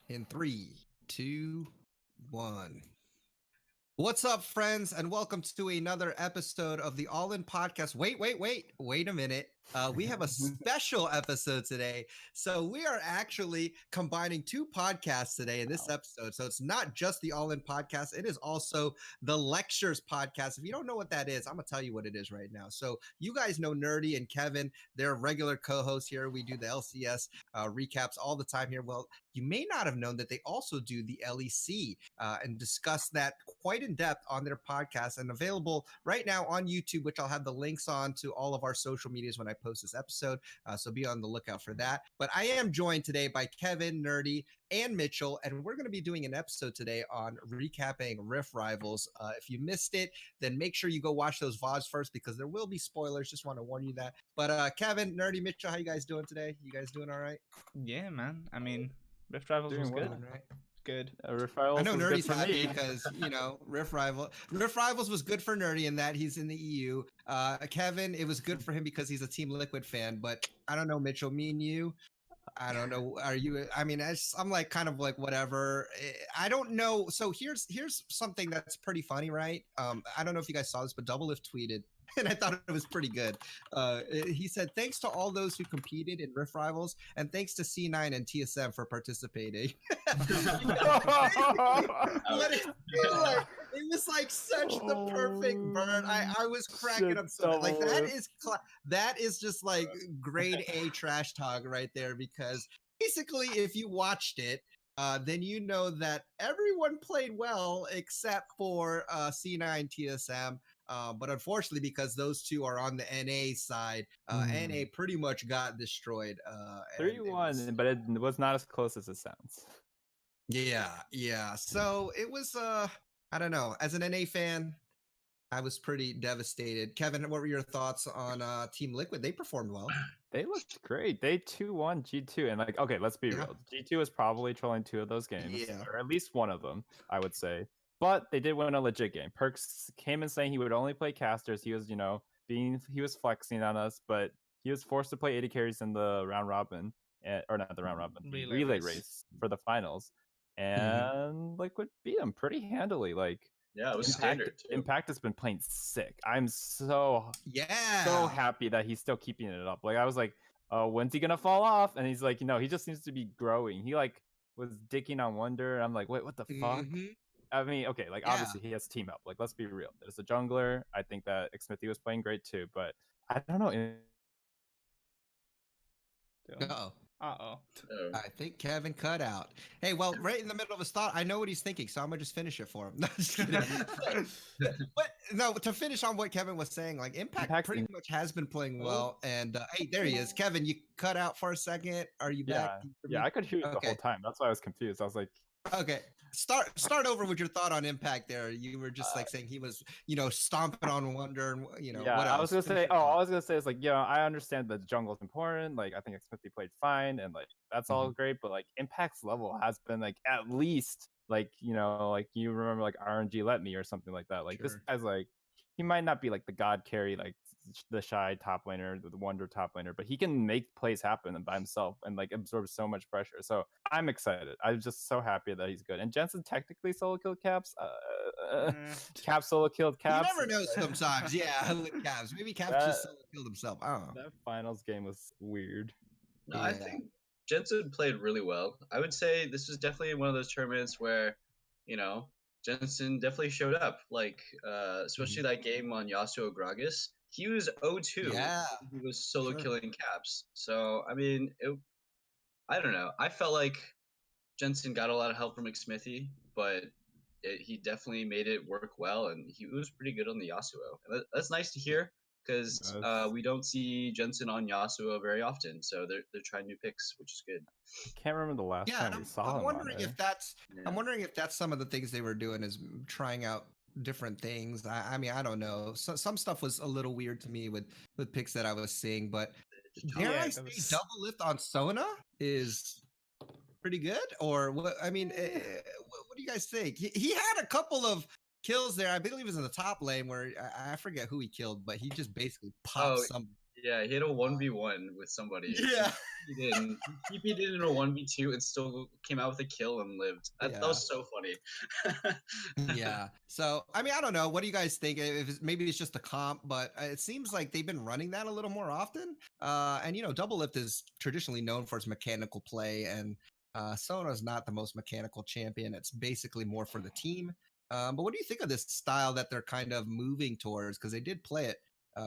In three, two, one. What's up, friends, and welcome to another episode of the All In Podcast. Wait a minute. We have a special episode today. So, we are actually combining two podcasts today in this episode. So, it's not just the All In Podcast, it is also the Lectures Podcast. If you don't know what that is, I'm going to tell you what it is right now. So, you guys know Nerdy and Kevin, they're regular co hosts here. We do the LCS recaps all the time here. Well, you may not have known that they also do the LEC and discuss that quite in depth on their podcast and available right now on YouTube, which I'll have the links on to all of our social medias when I post this episode. So be on the lookout for that. But I am joined today by Kevin, Nerdy, and Mitchell, and we're going to be doing an episode today on recapping Rift Rivals. If you missed it, then make sure you go watch those VODs first because there will be spoilers. Just want to warn you that. But Kevin, Nerdy, Mitchell, how you guys doing today? You guys doing all right? Yeah, man. I mean, Rift Rivals Doing was good. well. Right? Good. Rift I Rivals know was good Nerdy's for happy me. because Rift Rivals was good for Nerdy in that he's in the EU. Kevin, it was good for him because he's a Team Liquid fan. But I don't know, Mitchell, me and you, I don't know. Are you? I mean, I'm like kind of like whatever. I don't know. So here's something that's pretty funny, right? I don't know if you guys saw this, but Doublelift tweeted, and I thought it was pretty good. He said, "Thanks to all those who competed in Rift Rivals, and thanks to C9 and TSM for participating." What it was like such the perfect burn. I was cracking up so like that is just like grade A trash talk right there because basically if you watched it then you know that everyone played well except for C9 TSM. But unfortunately, because those two are on the NA side, NA pretty much got destroyed. 3-1, but it was not as close as it sounds. Yeah. So it was I don't know. As an NA fan, I was pretty devastated. Kevin, what were your thoughts on Team Liquid? They performed well. They looked great. They 2-1 G2, and like, okay, let's be real. G2 was probably trolling 2 of those games, or at least one of them, I would say. But they did win a legit game. Perkz came in saying he would only play casters. He was, he was flexing on us, but he was forced to play AD carries in the round robin, or not the round robin, relay race for the finals, and Liquid beat him pretty handily. Like, yeah, it was standard too. Impact has been playing sick. I'm so happy that he's still keeping it up. Like, I was like, oh, when's he gonna fall off? And he's like, he just seems to be growing. He like was dicking on Wonder. And I'm like, wait, what the fuck? I mean, okay, like obviously he has team up. Like, let's be real. There's a jungler. I think that Xmithie was playing great too, but I don't know. I think Kevin cut out. Hey, well, right in the middle of his thought, I know what he's thinking, so I'm gonna just finish it for him. No, just kidding. But no, to finish on what Kevin was saying, like Impact pretty much has been playing well. And hey, there he is. Kevin, you cut out for a second. Are you back? Yeah, I could hear you the whole time. That's why I was confused. I was like, okay, start over with your thought on Impact there. You were just like saying he was, stomping on Wonder and what else? I was gonna say is like, I understand that jungle is important. Like, I think Xmithie played fine and like that's all great, but like Impact's level has been like at least like, like you remember like RNG Let Me or something like that. Like this guy's like, he might not be like the god carry, like the shy top laner, the Wonder top laner, but he can make plays happen by himself and like absorb so much pressure. So I'm excited. I'm just so happy that he's good. And Jensen technically solo killed Caps. Caps solo killed Caps. You never know sometimes. Yeah, with Caps. Maybe Caps just solo killed himself. I don't know. That finals game was weird. No, I think Jensen played really well. I would say this was definitely one of those tournaments where, Jensen definitely showed up. Like, especially that game on Yasuo Gragas. He was 0-2. Yeah. He was solo killing Caps. So, I mean, I don't know. I felt like Jensen got a lot of help from Xmithie, but he definitely made it work well, and he was pretty good on the Yasuo. That's nice to hear because we don't see Jensen on Yasuo very often. So they're trying new picks, which is good. Can't remember the last time we saw him. I'm wondering if that's some of the things they were doing is trying out different things. I mean, I don't know. Some stuff was a little weird to me with picks that I was seeing, but dare I say Doublelift on Sona is pretty good? Or what? I mean, what do you guys think? He had a couple of kills there. I believe it was in the top lane where I forget who he killed, but he just basically popped some. Yeah, he had a 1v1 with somebody. Yeah. He didn't. He TP'd in a 1v2 and still came out with a kill and lived. That Yeah. was so funny. Yeah. So, I mean, I don't know. What do you guys think? If maybe it's just a comp, but it seems like they've been running that a little more often. And Double Lift is traditionally known for its mechanical play, and Sona's not the most mechanical champion. It's basically more for the team. But what do you think of this style that they're kind of moving towards? Because they did play it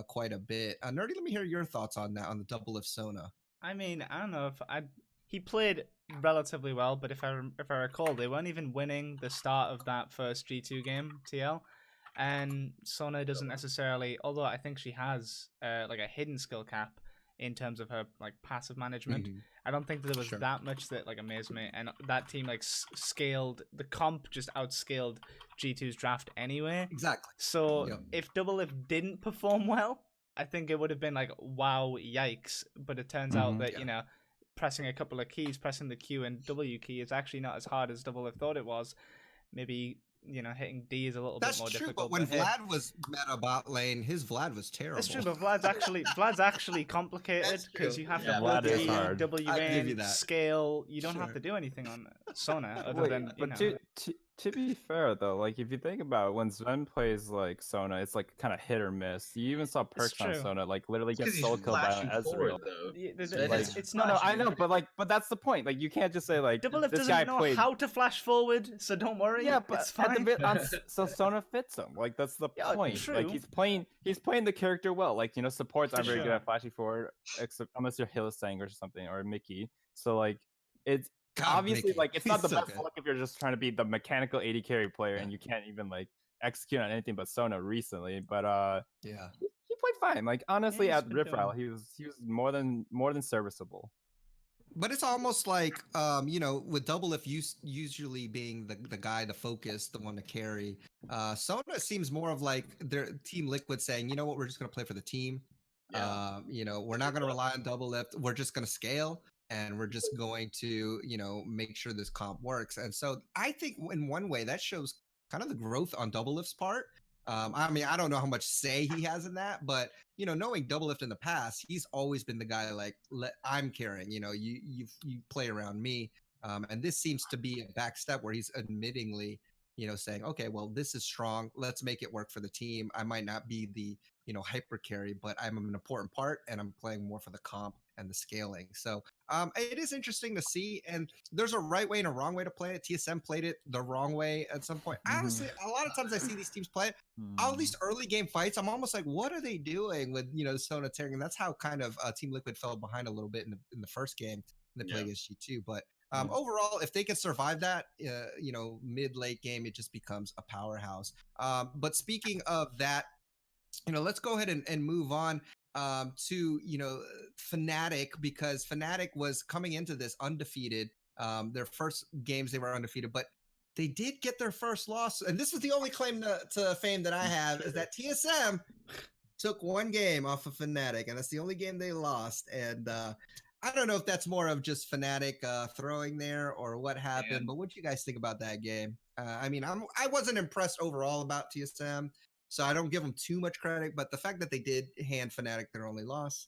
quite a bit. Nerdy, let me hear your thoughts on that, on the Double Lift Sona. I mean, I don't know if he played relatively well, but if I recall, they weren't even winning the start of that first G2 game, TL. And Sona doesn't necessarily, although I think she has like a hidden skill cap in terms of her like passive management. Mhm. I don't think that there was Sure. that much that like amazed me, and that team like scaled the comp, just outscaled G2's draft anyway. Exactly. So Yep. if Double Lift didn't perform well, I think it would have been like, wow, yikes. But it turns out that, Yeah. pressing a couple of keys, pressing the Q and W key is actually not as hard as Double Lift thought it was. Maybe, hitting D is a little That's bit more true, difficult. but when hey, Vlad was meta bot lane, his Vlad was terrible. that's true, but Vlad's actually complicated That's because true. you have Yeah, to Vlad build is E, hard. W I'll give you in, that. scale. You don't have Sure. to do anything on Sona other Wait, than, but to be fair though, like if you think about it, when Sven plays like Sona, it's like kind of hit or miss. You even saw Perks on true. Sona like literally get Because he's solo killed by flashing an forward, Ezreal. though. It's, Like, it's no, not. I know, but that's the point. Like you can't just say like Double Lift this doesn't guy know played. how to flash forward, so don't worry. Yeah, but it's at fine. the bit so Sona fits him. Like that's the Yeah, point. Like true. he's playing the character well. Like supports aren't For very good sure. at flashing forward, except unless you're Hylissang or something or Mickey. So like it's God, obviously Mickey, like it's not he's the so best good. look if you're just trying to be the mechanical AD carry player Yeah. and you can't even like execute on anything but Sona recently. But Yeah. he played fine. Like honestly, he's at been Rift doing- Rattle, he was more than serviceable. But it's almost like, with Double Lift usually being the guy, the focus, the one to carry. Sona seems more of like their Team Liquid saying, you know what, we're just going to play for the team. Yeah. We're not going to rely on Double Lift. We're just going to scale, and we're just going to, make sure this comp works. And so I think in one way that shows kind of the growth on Double Lift's part. I mean, I don't know how much say he has in that, but knowing Double Lift in the past, he's always been the guy like, I'm carrying. You play around me, and this seems to be a back step where he's admittingly, saying, okay, well, this is strong. Let's make it work for the team. I might not be the hyper carry, but I'm an important part, and I'm playing more for the comp and the scaling. So it is interesting to see, and there's a right way and a wrong way to play it. TSM played it the wrong way at some point. Honestly, a lot of times I see these teams play it. All these early game fights, I'm almost like, what are they doing with Sona tearing? And that's how kind of Team Liquid fell behind a little bit in the first game when they played against G2. But overall, if they can survive that, mid-late game, it just becomes a powerhouse. But speaking of that, let's go ahead and move on to Fnatic, because Fnatic was coming into this undefeated. Their first games they were undefeated, but they did get their first loss, and this was the only claim to fame that I have, is that TSM took one game off of Fnatic, and that's the only game they lost. And I don't know if that's more of just Fnatic throwing there or what happened, but what do you guys think about that game? I mean, I wasn't impressed overall about TSM, so I don't give them too much credit, but the fact that they did hand Fnatic their only loss,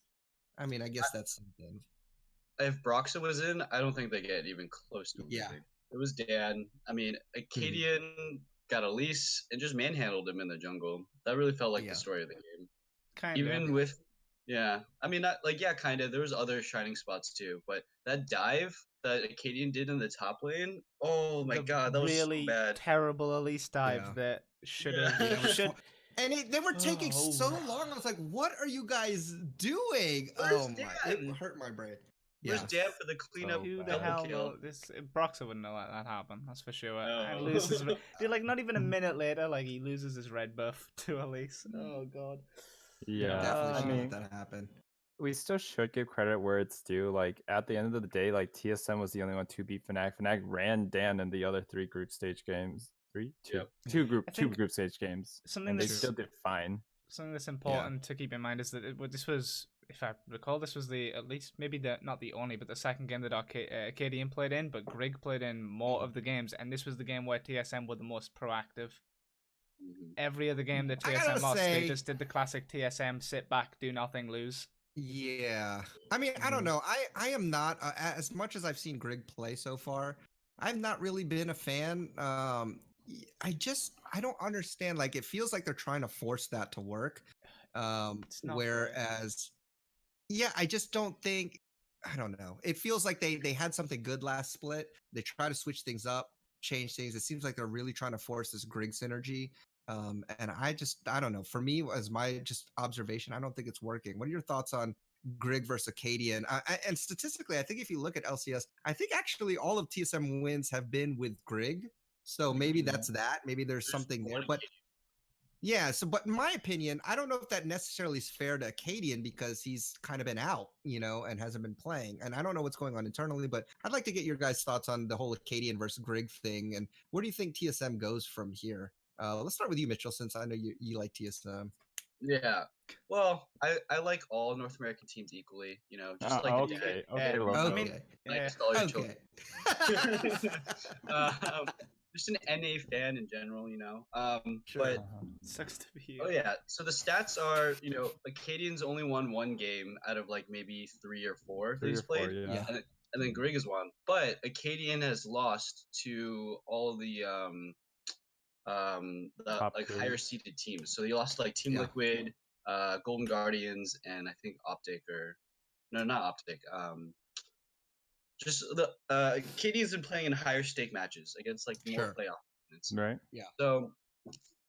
I mean, I guess that's something. If Broxa was in, I don't think they get even close to Yeah. losing. It was Dan. I mean, Acadian got Elise and just manhandled him in the jungle. That really felt like Yeah. the story of the game. Kind Even of. with, I mean, not like, kind of. There was other shining spots too, but that dive that Acadian did in the top lane, oh my god, that was really so bad. terrible Elise dive Yeah. that should Yeah. have should. And they were taking so Oh. long. I was like, what are you guys doing? Where's Oh my, it Dan? hurt my brain. Where's Yeah. Dan for the cleanup Who the bad. hell double kill? know this? Broxer wouldn't know that happen. That's for sure. And No. loses. Dude, like not even a minute later, like he loses his red buff to Elise. Oh god. Yeah, Definitely I should mean, let that happen. we still should give credit where it's due. Like at the end of the day, like TSM was the only one to beat Fnatic. Fnatic ran Dan in the other three group stage games. Yep. Two group think group stage games, something and they that's- still did fine. Something that's important to keep in mind is that this was, if I recall, this was at least maybe not the only, but the second game that Acadian played in, but Grig played in more of the games, and this was the game where TSM were the most proactive. Mhm. Every other game that I TSM gotta lost, say- they just did the classic TSM sit back, do nothing, lose. Yeah. I mean, I don't know. I am not as much as I've seen Grig play so far. I've not really been a fan. I don't understand. Like, it feels like they're trying to force that to work. It's not great. Whereas, yeah, I just don't think. I don't know. It feels like they had something good last split. They try to switch things up, change things. It seems like they're really trying to force this Grig synergy. And I don't know. For me, as my just observation, I don't think it's working. What are your thoughts on Grig versus Acadian? And statistically, I think if you look at LCS, I think actually all of TSM wins have been with Grig. So maybe Yeah. that's that. Maybe there's something there. one But yeah, so but in my opinion, I don't know if that necessarily is fair to Acadian because he's kind of been out, and hasn't been playing. And I don't know what's going on internally, but I'd like to get your guys' thoughts on the whole Acadian versus Grig thing. And where do you think TSM goes from here? Let's start with you, Mitchell, since I know you like TSM. Yeah. Well, I like all North American teams equally. Just like okay, Yeah, Lobo. I Okay. mean, yeah. just all your Okay. children. Just an NA fan in general. Sure. But Sucks to be you. oh yeah, so the stats are, Acadian's only won one game out of like maybe 3 or 4 that Three he's or four, played, yeah. and then Grig has won. But Acadian has lost to all the Top like tier. higher seeded teams. So he lost to, like Team Yeah. Liquid, Golden Guardians, and I think Optic or no, not Optic. Just the Acadian's been playing in higher stake matches against like more Sure. playoff opponents. Right? So,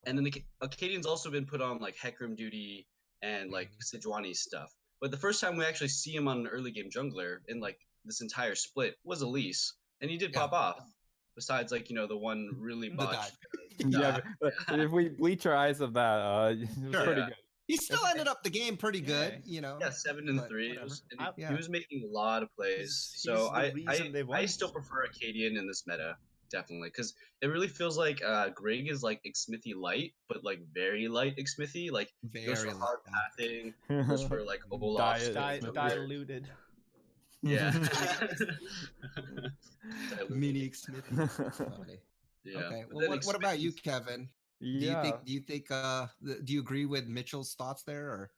and then the Acadian's also been put on like Hecarim duty and like Sejuani stuff. But the first time we actually see him on an early game jungler in like this entire split was Elise, and he did Yeah. pop off. Besides, like the one really The botched. Yeah, but if we bleach our eyes of that, it was Sure. pretty Yeah. good. He still ended up the game pretty good, Yeah. Yeah, 7 and but 3. whatever. And he, Yeah. he was making a lot of plays. He's So the reason they I won. still prefer Acadian in this meta, definitely, because it really feels like Grig is like Xmithy light, but like very light Xmithy. Like he goes Very for hard light. pathing, goes for like Olaf. Diet stuff, so weird. Diluted. Yeah. Mini Smith. Funny. Yeah. Okay. But Well, then what about you, Xmithy's- Kevin? Yeah. Do you think do you agree with Mitchell's thoughts there, or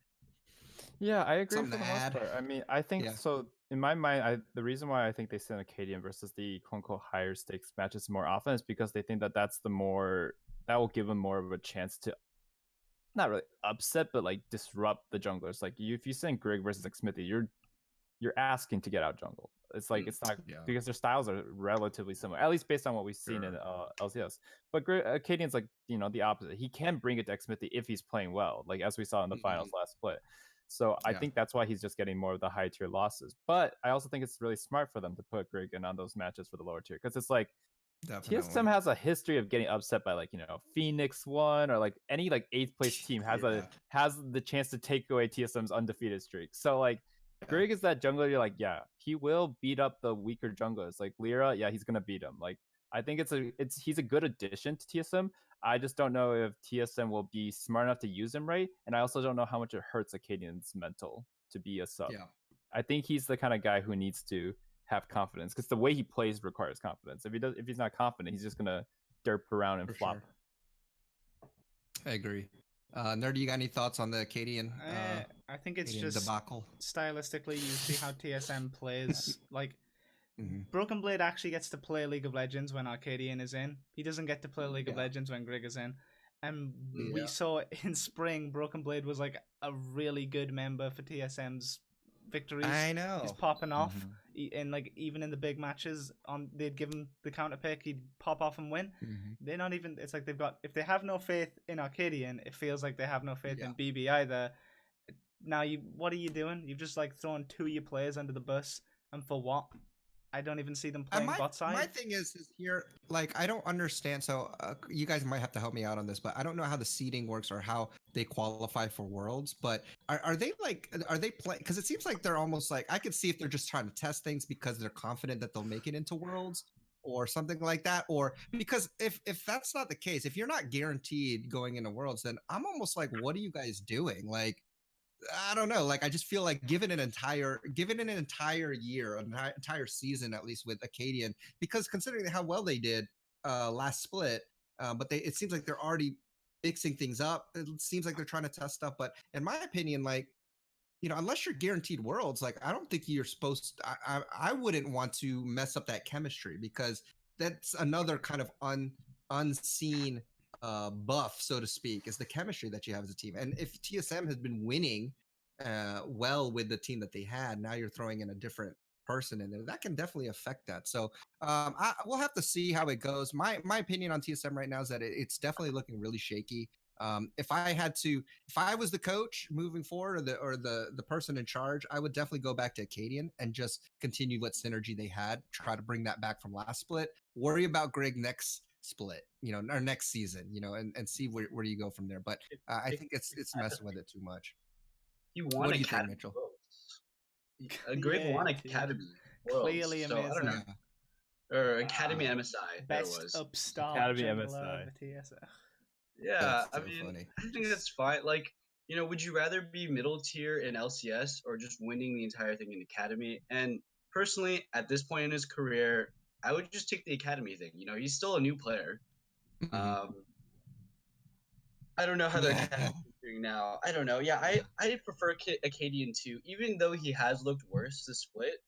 Yeah, I agree Something for to the most add? part. I mean, I think Yeah. so. In my mind, the reason why I think they send Acadian versus the quote unquote higher stakes matches more often is because they think that that will give them more of a chance to not really upset, but like disrupt the junglers. Like if you send Grig versus Xmithy, you're asking to get out jungle. It's like it's not Yeah. because their styles are relatively similar, at least based on what we've seen in LCS. But Acadian's like the opposite. He can bring it to Xmithy if he's playing well, like as we saw in the finals last split. So I Yeah. think that's why he's just getting more of the high tier losses. But I also think it's really smart for them to put Grig in on those matches for the lower tier because it's like TSM has a history of getting upset by like Phoenix one or like any like 8th place team has has the chance to take away TSM's undefeated streak. So like Grig is that jungler you're like, yeah, he will beat up the weaker junglers. Like Lyra, yeah, he's gonna beat him. Like I think he's a good addition to TSM. I just don't know if TSM will be smart enough to use him right, and I also don't know how much it hurts Acadian's mental to be a sub. Yeah. I think he's the kind of guy who needs to have confidence because the way he plays requires confidence. If he's not confident, he's just gonna derp around and For flop. sure. I agree. Nerd, you got any thoughts on the Acadian? I think it's Acadian just debacle. stylistically, you see how TSM plays. Like Mhm. Broken Blade actually gets to play League of Legends when Arcadian is in. He doesn't get to play League of Yeah. Legends when Grig is in. And Yeah. we saw in spring, Broken Blade was like a really good member for TSM's victories. I know. He's popping off, Mhm. and like even in the big matches, they'd give him the counter pick, he'd pop off and win. Mhm. They're not even. It's like if they have no faith in Arcadian, it feels like they have no faith Yeah. in BB either. Now what are you doing? You've just like thrown 2 of your players under the bus, and for what? I don't even see them And playing bot side. my thing is here, like, I don't understand. So you guys might have to help me out on this, but I don't know how the seeding works or how they qualify for Worlds. But are they playing? Because it seems like they're almost like I could see if they're just trying to test things because they're confident that they'll make it into Worlds or something like that. Or because if that's not the case, if you're not guaranteed going into Worlds, then I'm almost like, what are you guys doing? Like, I don't know. Like, I just feel like given an entire year, an entire season, at least with Acadian, because considering how well they did last split, but it seems like they're already mixing things up. It seems like they're trying to test stuff. But in my opinion, like, unless you're guaranteed worlds, like I don't think you're supposed. I wouldn't want to mess up that chemistry because that's another kind of unseen buff, so to speak, is the chemistry that you have as a team. And if TSM has been winning well with the team that they had, now you're throwing in a different person in there. That can definitely affect that. So we'll have to see how it goes. My opinion on TSM right now is that it's definitely looking really shaky. If I was the coach moving forward, or the person in charge, I would definitely go back to Acadian and just continue what synergy they had. Try to bring that back from last split. Worry about Greg next split, or next season, and see where you go from there. But I think it's messing with it too much. You want What do you think, Academy Mitchell? Worlds. Greg Yeah, won dude. Academy Worlds, Clearly so I don't know. amazing. Or Academy MSI. There it Best was. upstart Academy jungler MSI. of the TSM. Yeah, That's I so mean, funny. I think that's fine. Like, would you rather be middle tier in LCS or just winning the entire thing in Academy? And personally, at this point in his career, I would just take the Academy thing. He's still a new player. Mhm. I don't know how the Academy is doing now. I don't know. Yeah, I prefer Acadian too, even though he has looked worse this split.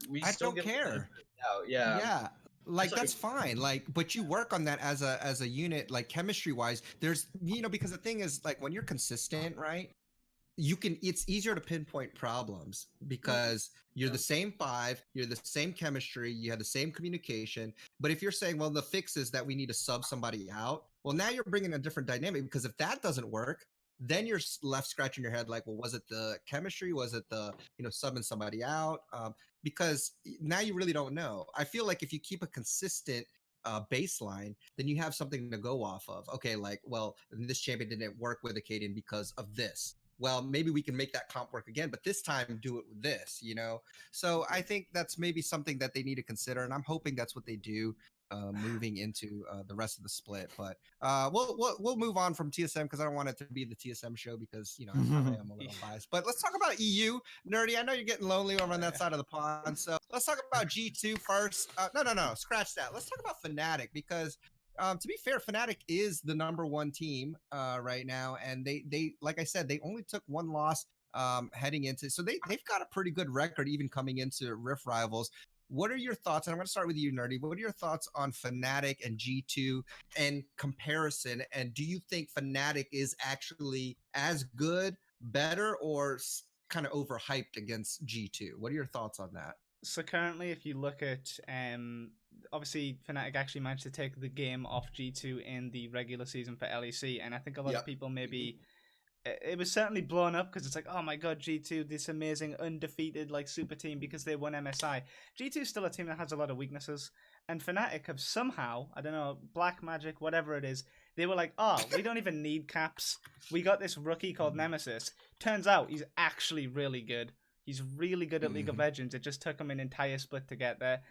We I still don't give him the care. benefit of the doubt. Yeah. Yeah, like like- that's fine. Like, but you work on that as a unit, like chemistry wise. There's because the thing is, like, when you're consistent, right? It's easier to pinpoint problems because you're the same five, you're the same chemistry, you have the same communication. But if you're saying, well, the fix is that we need to sub somebody out, well, now you're bringing a different dynamic, because if that doesn't work, then you're left scratching your head like, well, was it the chemistry? Was it the subbing somebody out? Because now you really don't know. I feel like if you keep a consistent baseline, then you have something to go off of. Okay, like, well, this champion didn't work with Acadian because of this. Well, maybe we can make that comp work again, but this time do it with this, So I think that's maybe something that they need to consider, and I'm hoping that's what they do moving into the rest of the split. But we'll move on from TSM because I don't want it to be the TSM show, because I am a little biased. But let's talk about EU. Nerdy, I know you're getting lonely over on that side of the pond, so let's talk about G2 first. No, scratch that. Let's talk about Fnatic, because to be fair, Fnatic is the number one team right now, and they like I said, they only took one loss heading into, so they've got a pretty good record even coming into Rift Rivals. What are your thoughts? And I'm going to start with you, Nerdy. What are your thoughts on Fnatic and G2 and comparison? And do you think Fnatic is actually as good, better, or kind of overhyped against G2? What are your thoughts on that? So currently, if you look at, obviously Fnatic actually managed to take the game off G2 in the regular season for LEC, and I think a lot of people maybe, it was certainly blown up because it's like, oh my god, G2, this amazing undefeated like super team because they won MSI. G2 is still a team that has a lot of weaknesses, and Fnatic have somehow, I don't know, Black Magic, whatever it is, they were like, oh, we don't even need caps. We got this rookie called Nemesis. Turns out he's actually really good. He's really good at League of Legends. It just took him an entire split to get there.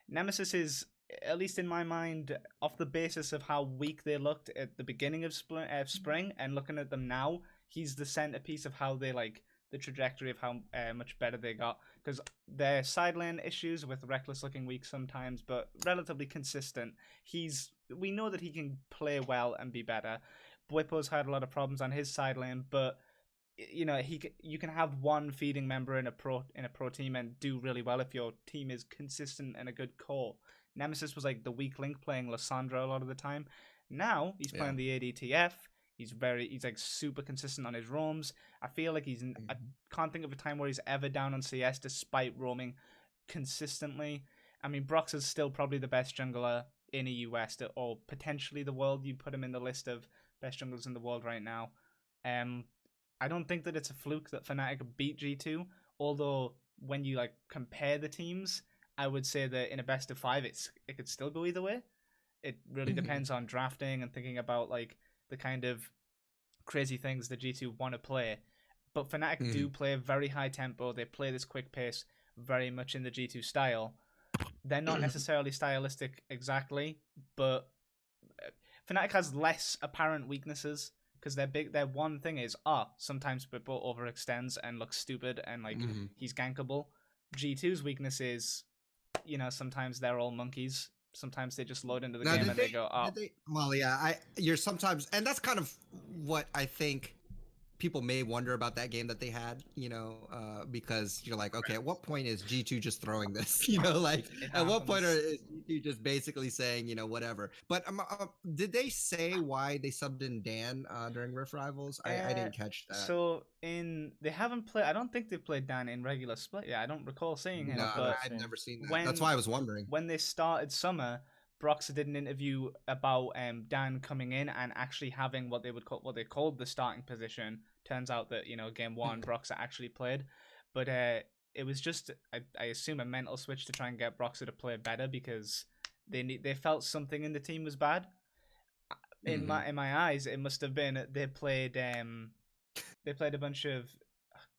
Nemesis is, at least in my mind, off the basis of how weak they looked at the beginning of spring, and looking at them now, he's the centerpiece of how they, like, the trajectory of how much better they got. Because their side lane issues with Reckless looking weak sometimes, but relatively consistent. We know that he can play well and be better. Bwipo's had a lot of problems on his side lane, but you can have one feeding member in a pro team and do really well if your team is consistent and a good core. Nemesis was like the weak link playing Lissandra a lot of the time. Now he's playing the ADTF. He's like super consistent on his roams. I feel like I can't think of a time where he's ever down on CS despite roaming consistently. I mean, Brox is still probably the best jungler in the US, or potentially the world. You put him in the list of best junglers in the world right now. I don't think that it's a fluke that Fnatic beat G2, although when you like compare the teams, I would say that in a best of 5, it could still go either way. It really depends on drafting and thinking about like the kind of crazy things that G2 want to play. But Fnatic do play a very high tempo. They play this quick pace very much in the G2 style. They're not necessarily stylistic exactly, but Fnatic has less apparent weaknesses. Because their one thing is, sometimes Bwipo overextends and looks stupid and like he's gankable. G2's weakness is, sometimes they're all monkeys. Sometimes they just load into the game and they go, well, yeah, you're sometimes, and that's kind of what I think people may wonder about that game that they had, because you're like, okay, at what point is G2 just throwing this? Like It at what point happens. is G2 just basically saying, whatever? But did they say why they subbed in Dan during Rift Rivals? I didn't catch that. So they haven't played. I don't think they've played Dan in regular split. Yeah, I don't recall seeing him. No, But I'd never seen that. That's why I was wondering. when they started summer, Broxah did an interview about Dan coming in and actually having what they called the starting position. Turns out that game one Broxah actually played, but it was just I assume a mental switch to try and get Broxah to play better because they felt something in the team was bad. In my eyes, it must have been they played a bunch of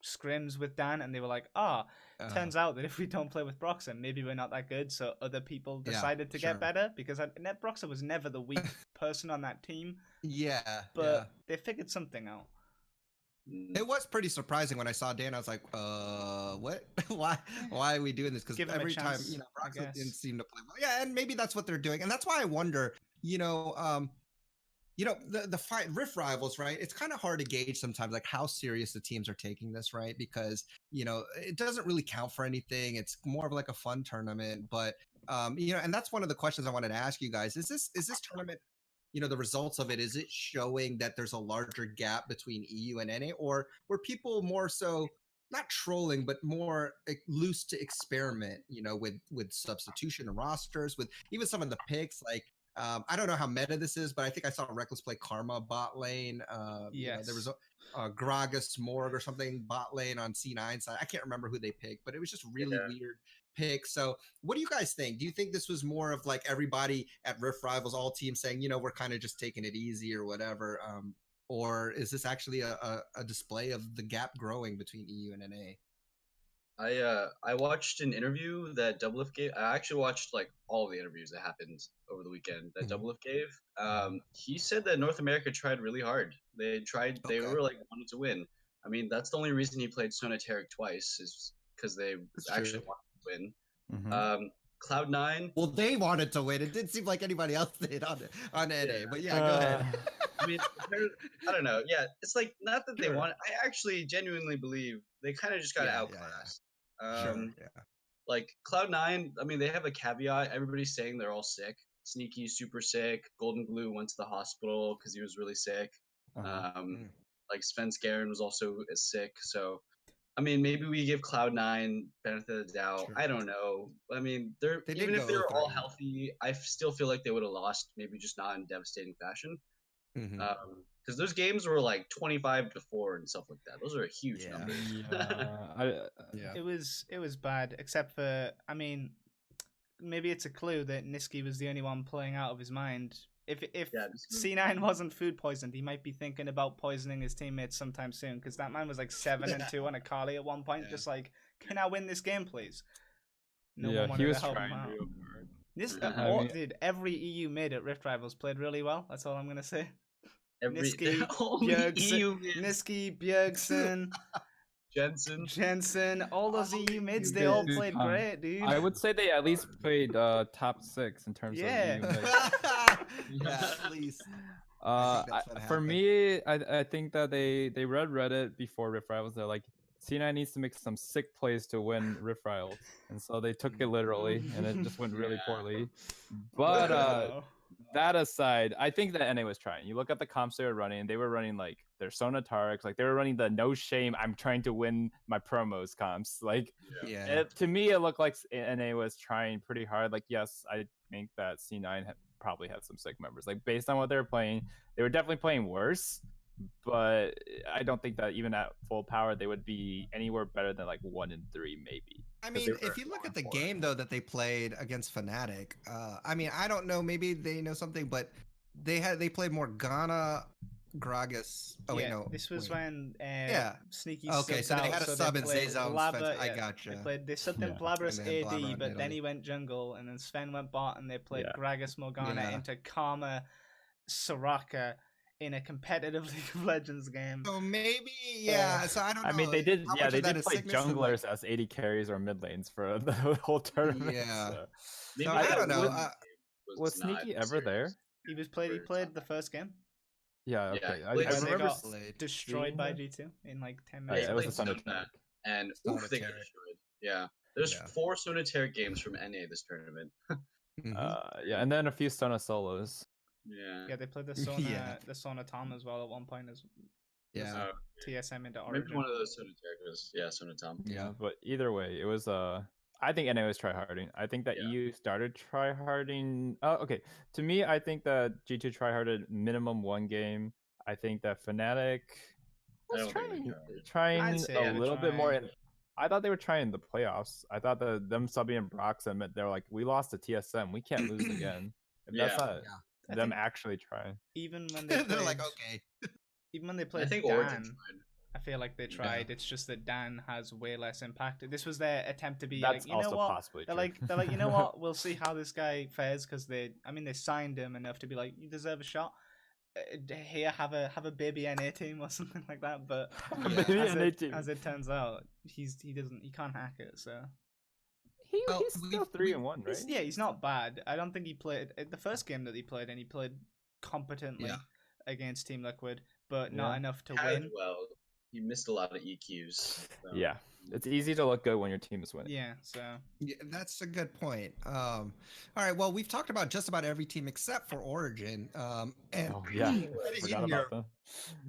scrims with Dan, and they were like, turns out that if we don't play with Broxah, maybe we're not that good. So other people decided to get better because Broxah was never the weak person on that team. Yeah, but they figured something out. It was pretty surprising when I saw Dan. I was like, what? Why are we doing this? Because every time, Broxah didn't seem to play well. Yeah, and maybe that's what they're doing. And that's why I wonder, the Rift Rivals, right? It's kind of hard to gauge sometimes, like how serious the teams are taking this, right? Because, it doesn't really count for anything. It's more of like a fun tournament. But, and that's one of the questions I wanted to ask you guys. Is this tournament, the results of it, is it showing that there's a larger gap between EU and NA, or were people more so not trolling, but more loose to experiment, with substitution and rosters, with even some of the picks? Like, I don't know how meta this is, but I think I saw Reckless play Karma bot lane. Yes. There was a Gragas Morg or something bot lane on C9 side. I can't remember who they picked, but it was just really weird pick. So what do you guys think? Do you think this was more of like everybody at Rift Rivals, all teams saying, we're kind of just taking it easy or whatever? Or is this actually a display of the gap growing between EU and NA? I watched an interview that Doublelift gave. I actually watched like all the interviews that happened over the weekend that Doublelift gave. He said that North America tried really hard. They were like wanting to win. I mean, that's the only reason he played Sonateric twice, is because they actually wanted to win. Cloud9. Well, they wanted to win. It didn't seem like anybody else did on NA, but yeah, go ahead. I mean, I don't know. Yeah, it's like not that they want. I actually genuinely believe they kind of just got outclassed. Like Cloud9, I mean, they have a caveat. Everybody's saying they're all sick. Sneaky, super sick. Golden Glue went to the hospital because he was really sick. Like Sven Skaren was also sick. So, I mean, maybe we give Cloud9 benefit of the doubt. I don't know. I mean, even if they were all healthy, I still feel like they would have lost, maybe just not in devastating fashion. Because those games were like 25-4 and stuff like that. Those are huge numbers. It was bad, except for, I mean, maybe it's a clue that Nisqy was the only one playing out of his mind. If C9 wasn't food poisoned, he might be thinking about poisoning his teammates sometime soon, because that man was like 7-2 on Akali at one point, just like, can I win this game, please? No one wanted to help him out. Dude, every EU mid at Rift Rivals played really well. That's all I'm gonna say. Nisqy, Bjergsen, Jensen, all those EU mids, they all played great, dude. I would say they at least played top 6 in terms of EU mids. At least. For me, I think that they read Reddit before Rift Rivals. They're like, C9 needs to make some sick plays to win Rift Rivals, and so they took it literally, and it just went really poorly. But that aside, I think that NA was trying. You look at the comps they were running like their Sonaterics, like they were running the no shame, I'm trying to win my promos comps. Like, to me, it looked like NA was trying pretty hard. Like, yes, I think that C9 probably had some sick members. Like, based on what they were playing, they were definitely playing worse. But I don't think that even at full power, they would be anywhere better than like 1-3, maybe. I mean, if you look at the game though that they played against Fnatic, I mean, I don't know, maybe they know something, but they played more Ghana, Gragas. Oh wait, no. This was when Sneaky. Okay, so they had a sub in Zayzone. I gotcha. They subbed in Blabberous AD, but then he went jungle, and then Sven went bot, and they played Gragas Morgana into Karma, Soraka in a competitive League of Legends game. So maybe, so I don't know. I mean, they did play junglers as AD carries or mid lanes for the whole tournament. Yeah. So. I don't know. Was Sneaky ever there? He played the first game. Yeah, Yeah, okay. Blade I When they remember got Blade. destroyed seeing by that. G2 in like 10 Oh, Yeah, yeah, minutes. it he was a played Thunder Sona, Tag. and Sona they got Terror. destroyed. Yeah, there's Yeah. 4 Sona Terror games from NA this tournament. Yeah, and then a few Sona solos. Yeah. Yeah, they played Yeah. the Sona Tom as well at one point as Yeah. Oh, TSM into maybe Origin. one of those Sona Terrors. Yeah, Sona Tom. Yeah. But either way, it was I think NA was tryharding. I think that Yeah. EU started tryharding. Oh, okay. To me, I think that G2 tryharded minimum 1 game. I think that Fnatic I was don't think they I'd trying say a they're little bit more. trying. I thought they were trying the playoffs. I thought that them subbing Broxah meant they're like, we lost to TSM, we can't lose again. If that's Yeah. not I them think actually trying. even when they They're like, played, okay. even when they I played think Origin Dan, tried. I feel like they Yeah. tried. It's just that Dan has way less impact. This was their attempt to be That's like, you know also what? possibly They're true. like, you know what? We'll see how this guy fares because they signed him enough to be like, you deserve a shot. Here, have a baby NA team or something like that. But Maybe as NA it, team. as it turns out, he can't hack it. So Well, he's still 3-1, right? he's not bad. I don't think he played the first game that he played, and he played competently Yeah. against Team Liquid, but not Yeah. enough to As win. well. He missed a lot of EQs. So. Yeah, it's easy to look good when your team is winning. Yeah, so Yeah, that's a good point. All right. Well, we've talked about just about every team except for Origin. And Oh yeah, heading forgot in here, about them.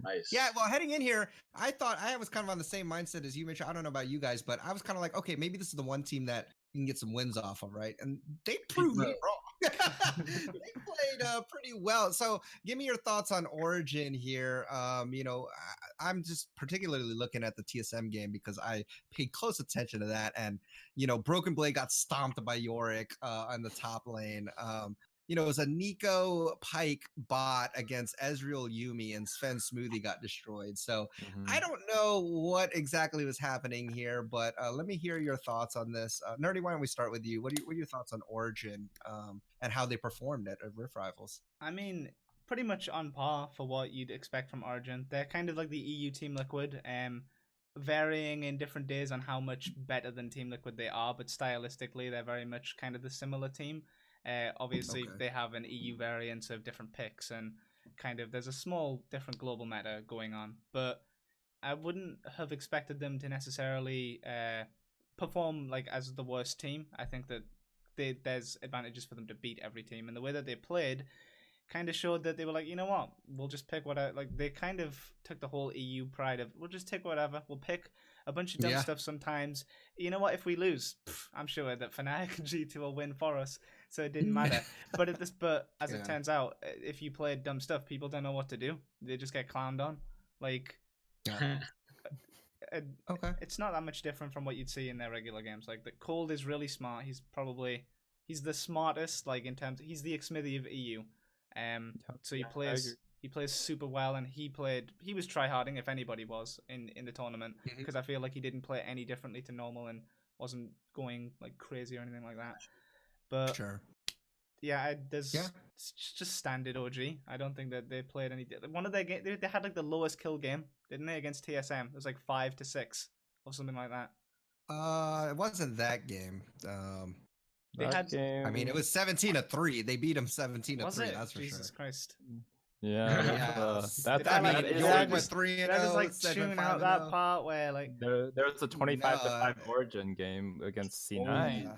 Nice. yeah, well, heading in here, I thought I was kind of on the same mindset as you, Mitch. I don't know about you guys, but I was kind of like, okay, maybe this is the one team that you can get some wins off of, right? And they proved me wrong. They played pretty well. So, give me your thoughts on Origin here. I'm just particularly looking at the TSM game because I paid close attention to that, and Broken Blade got stomped by Yorick on the top lane. It was a Nico Pike bot against Ezreal Yumi, and Sven Smoothie got destroyed. So I don't know what exactly was happening here, but let me hear your thoughts on this. Nerdy, why don't we start with you? What are your thoughts on Origin and how they performed at Rift Rivals? I mean, pretty much on par for what you'd expect from Origin. They're kind of like the EU Team Liquid, varying in different days on how much better than Team Liquid they are, but stylistically they're very much kind of the similar team. Obviously, Okay. they have an EU variant of different picks, and kind of there's a small different global meta going on. But I wouldn't have expected them to necessarily perform like as the worst team. I think that there's advantages for them to beat every team, and the way that they played kind of showed that they were like, you know what, we'll just pick whatever. Like they kind of took the whole EU pride of we'll just take whatever. We'll pick a bunch of dumb Yeah. stuff sometimes. You know what? If we lose, I'm sure that Fnatic and G2 will win for us, so it didn't matter. But as Yeah. it turns out, if you play dumb stuff, people don't know what to do. They just get clowned on. Like Okay. it's not that much different from what you'd see in their regular games. Like the Cold is really smart. He's the smartest. Like in terms, he's the Xmithy of EU. So he I plays agree. he plays super well, and he was tryharding if anybody was in the tournament Mhm. because I feel like he didn't play any differently to normal and wasn't going like crazy or anything like that. But Sure. yeah, Yeah. it's just standard OG. I don't think that they played any. One of their game they had like the lowest kill game, didn't they, against TSM? It was like 5-6 or something like that. It wasn't that game. They That had- game. I mean, it was 17-3. They beat them 17-3. Was it? That's for Jesus sure. Christ! Yeah, Yeah. that's I mean, that is York actually- went 3-0. Did I just like Sed tune went out 5-0. that part where like there was a 25-5 No. Origin game against Oh C9. Yeah.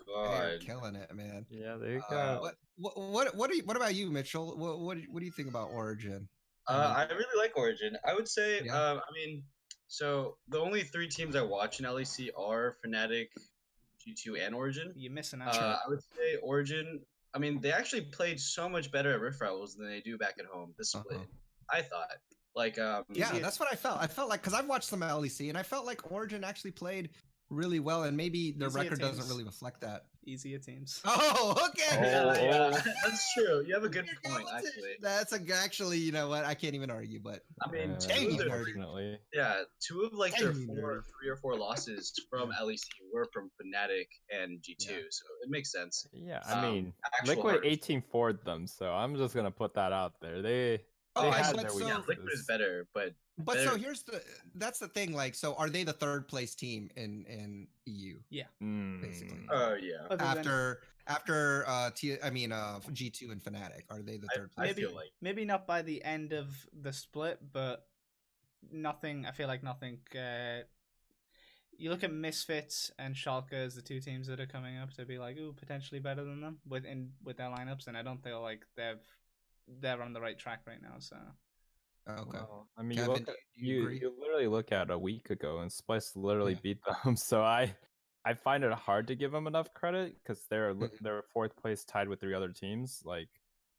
God. They're killing it, man. Yeah, they got. What about you, Mitchell? What do you think about Origin? I really like Origin. I would say, Yeah. so the only 3 teams I watch in LEC are Fnatic, G2, and Origin. you're missing out. I would say Origin. I mean, they actually played so much better at Rift Rivals than they do back at home. The split, Uh-huh. I thought. Like, Yeah, Easy- that's what I felt. I felt like because I've watched some LEC and I felt like Origin actually played really well, and maybe the Easier record doesn't teams. really reflect that. Easier teams. Oh, okay. Oh. that's true. You have a good You're point, going to- actually. That's actually, you know what? I can't even argue, but I mean, Yeah, dang you, nerdy. unfortunately. yeah, 2 of like their Dang you, nerdy. 3 or 4 losses from LEC were from Fnatic and G2, Yeah. so it makes sense. Yeah, I mean, Actual Liquid hard- 18-4'd them, so I'm just gonna put that out there. They Oh, had but their so- Yeah, weaknesses. Liquid is better, but But so They're- that's the thing. Like, so are they the third place team in EU basically? Oh yeah, Other than After G2 and Fnatic, are they the third I place? feel maybe like maybe not by the end of the split, but nothing. I feel like nothing. You look at Misfits and Schalke as the two teams that are coming up to be like, ooh, potentially better than them with their lineups, and I don't feel like they're on the right track right now. So Okay. Well, I mean, Kevin, do you agree? you literally look at a week ago, and Splice literally Yeah. beat them. So I find it hard to give them enough credit because they're fourth place, tied with three other teams. Like,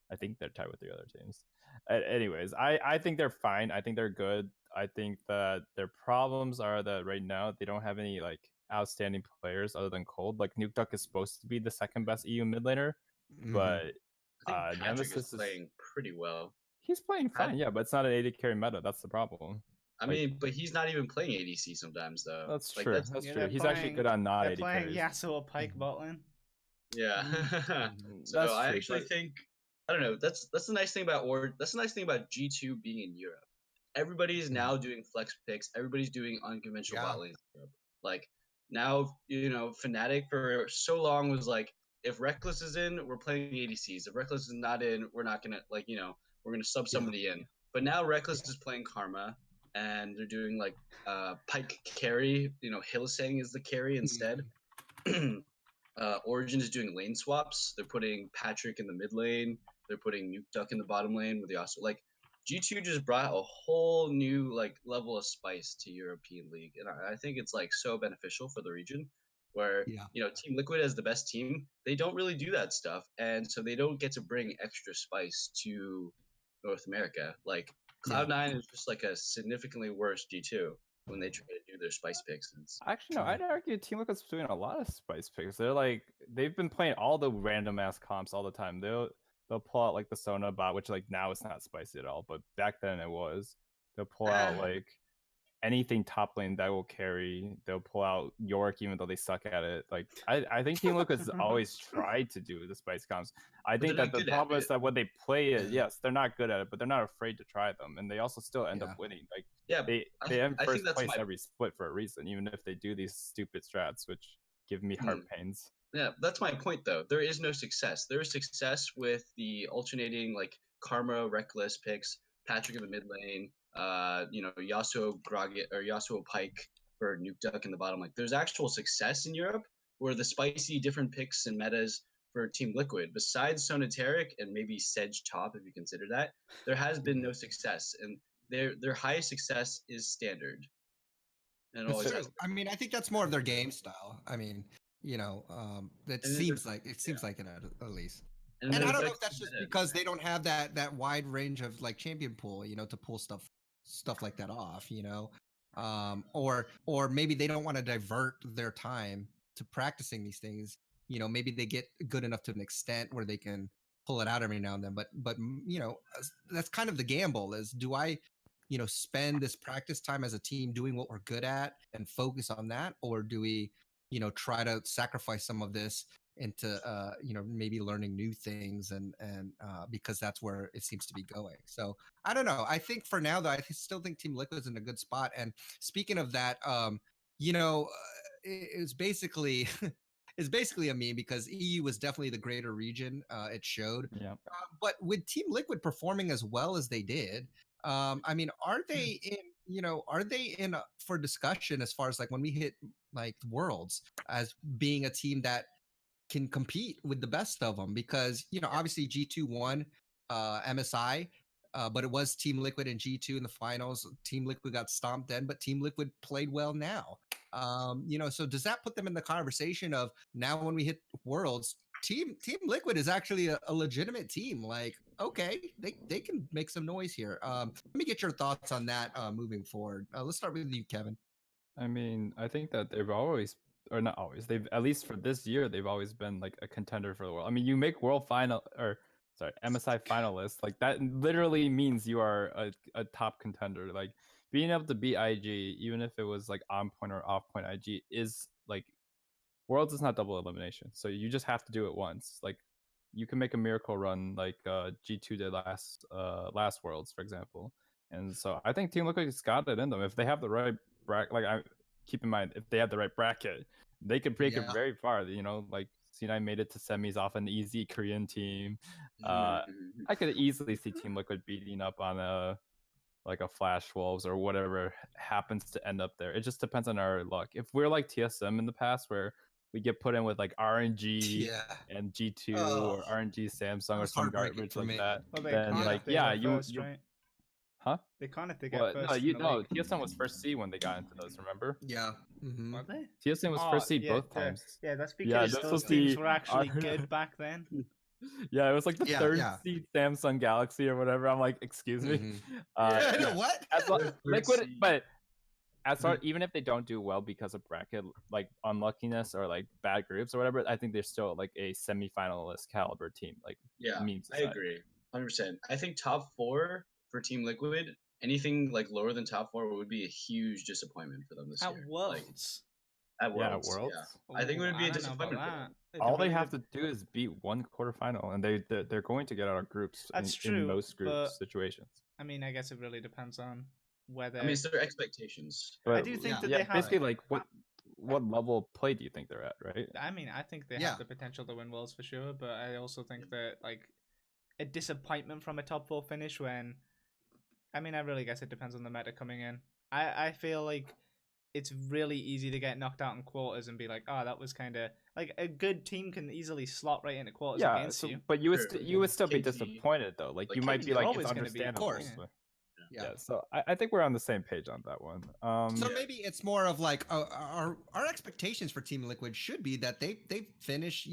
I think they're tied with three other teams. Anyways, I think they're fine. I think they're good. I think that their problems are that right now they don't have any like outstanding players other than Cold. Like Nuke Duck is supposed to be the second best EU mid laner, Mhm. but I think Patrick Nemesis is playing pretty well. he's playing Pat- fine, yeah, but it's not an AD carry meta. That's the problem. I Like- mean, but he's not even playing ADC sometimes though. That's Like, true. that's- That's Yeah, true. they're He's actually good on not they're AD playing carries. Yasuo Pike Mhm. bot lane. Yeah. Mhm. So That's I true, actually but- think I don't know. That's the nice thing about That's the nice thing about G2 being in Europe. Everybody's Mhm. now doing flex picks. Everybody's doing unconventional Yeah. bot lanes in Europe. Like now, Fnatic for so long was like, if Reckless is in, we're playing ADCs. If Reckless is not in, we're not gonna we're gonna sub Yeah. somebody in. But now Reckless is playing Karma, and they're doing like Pike carry. Hillsang is the carry instead. Origin is doing lane swaps. They're putting Patrick in the mid lane. They're putting Nuke Duck in the bottom lane with the also like G2 just brought a whole new like level of spice to European League, and I think it's like so beneficial for the region. Where Yeah. Team Liquid as the best team, they don't really do that stuff, and so they don't get to bring extra spice to North America. Like Yeah. Cloud9 is just like a significantly worse G2 when they try to do their spice picks. And Actually, no, I'd argue Team Liquid's doing a lot of spice picks. They've been playing all the random ass comps all the time. They'll pull out like the Sona bot, which like now it's not spicy at all, but back then it was. They'll pull out like anything top lane that will carry. They'll pull out York even though they suck at it. Like I think Team Liquid's always tried to do the spice comps. I think they're that not the good at problem is it. that when they play it, Yeah. yes, they're not good at it, but they're not afraid to try them, and they also still end Yeah. up winning. Like yeah, they end I think first that's place my every split for a reason, even if they do these stupid strats, which give me heart pains. Yeah, that's my point though. There is no success. There is success with the alternating like Karma Reckless picks, Patrick in the mid lane, Yasuo Gragas or Yasuo Pike for Nuke Duck in the bottom. Like there's actual success in Europe where the spicy different picks and metas for Team Liquid, besides Sonateric and maybe Sedge top if you consider that, there has been no success. And their highest success is standard. And it That's always true. has. I mean, I think that's more of their game style. I mean, that And then seems the- like it seems like it at least. And, And I there's, don't know like, if that's just meta. because they don't have that wide range of like champion pool, to pull stuff like that off, or maybe they don't want to divert their time to practicing these things. Maybe they get good enough to an extent where they can pull it out every now and then. But that's kind of the gamble: is do I spend this practice time as a team doing what we're good at and focus on that, or do we try to sacrifice some of this into maybe learning new things and because that's where it seems to be going. So I don't know. I think for now though, still think Team Liquid's in a good spot. And speaking of that, it's basically it's basically a meme because EU was definitely the greater region. It showed. Yeah. But with Team Liquid performing as well as they did, I mean, are they in for discussion as far as like when we hit like Worlds as being a team that can compete with the best of them? Because obviously G2 won MSI, but it was Team Liquid and G2 in the finals. Team Liquid got stomped then, but Team Liquid played well now. So does that put them in the conversation of now when we hit Worlds, Team Liquid is actually a legitimate team? Like, okay, they can make some noise here. Let me get your thoughts on that moving forward. Let's start with you, Kevin. I mean, I think that they've always, or not always, they've at least for this year, they've always been like a contender for the world. I mean, you make world final or sorry, MSI finalist, like that literally means you are a top contender. Like being able to beat IG, even if it was like on point or off point IG, is like Worlds is not double elimination. So you just have to do it once. Like you can make a miracle run like G2 did last Worlds, for example. And so I think Team Liquid's got it in them if they have the right bracket. Like, I keep in mind, if they had the right bracket, they could break it Yeah. very far. You know, like C9 made it to semis off an easy Korean team. Mhm. I could easily see Team Liquid beating up on a Flash Wolves or whatever happens to end up there. It just depends on our luck. If we're like TSM in the past, where we get put in with like RNG Yeah. and G2 Oh, or RNG Samsung that or was some heartbreaking garbage for like me. that, Well, they then can't like if they yeah, get you first, right? huh? They can't if they get Well, first. no, in you the know, league. TSM was first seed when they got into those. Remember? Yeah. Mm-hmm. Were they? TSM was Oh, first seed yeah, both times. Yeah, that's Yeah, because this those was teams the were actually our- good back then. Yeah, it was like the Yeah, third yeah. seed Samsung Galaxy or whatever. I'm like, excuse me. Mhm. Yeah. Yeah. What? As long, Third Liquid, seed. but as far even if they don't do well because of bracket like unluckiness or like bad groups or whatever, I think they're still like a semifinalist caliber team. Like Yeah, memes I aside. agree, 100%. I think top 4 for Team Liquid, anything like lower than top 4 would be a huge disappointment for them this At year. Like, Worlds. at Yeah, Worlds, Worlds. yeah. I think it would Ooh, be I a don't know about disappointment for that. them. It All they really have dep- to do is beat one quarterfinal, and they're going to get out of groups That's in true, most group but- situations. I mean, I guess it really depends on whether. I mean, it's their expectations. But do think that that yeah, they have- basically like what level of play do you think they're at, right? I mean, I think they Yeah. have the potential to win Worlds for sure, but I also think that like a disappointment from a top 4 finish when, I mean, I really guess it depends on the meta coming in. I feel like it's really easy to get knocked out in quarters and be like, oh, that was kind of like a good team can easily slot right into quarters Yeah, against so, you. but you would Sure. you would still be KT, disappointed though. Like like you might KT, be they're like, always it's gonna be, of understandable. course. but- Yeah. Yeah, so I think we're on the same page on that one. So Yeah. maybe it's more of like our expectations for Team Liquid should be that they finish,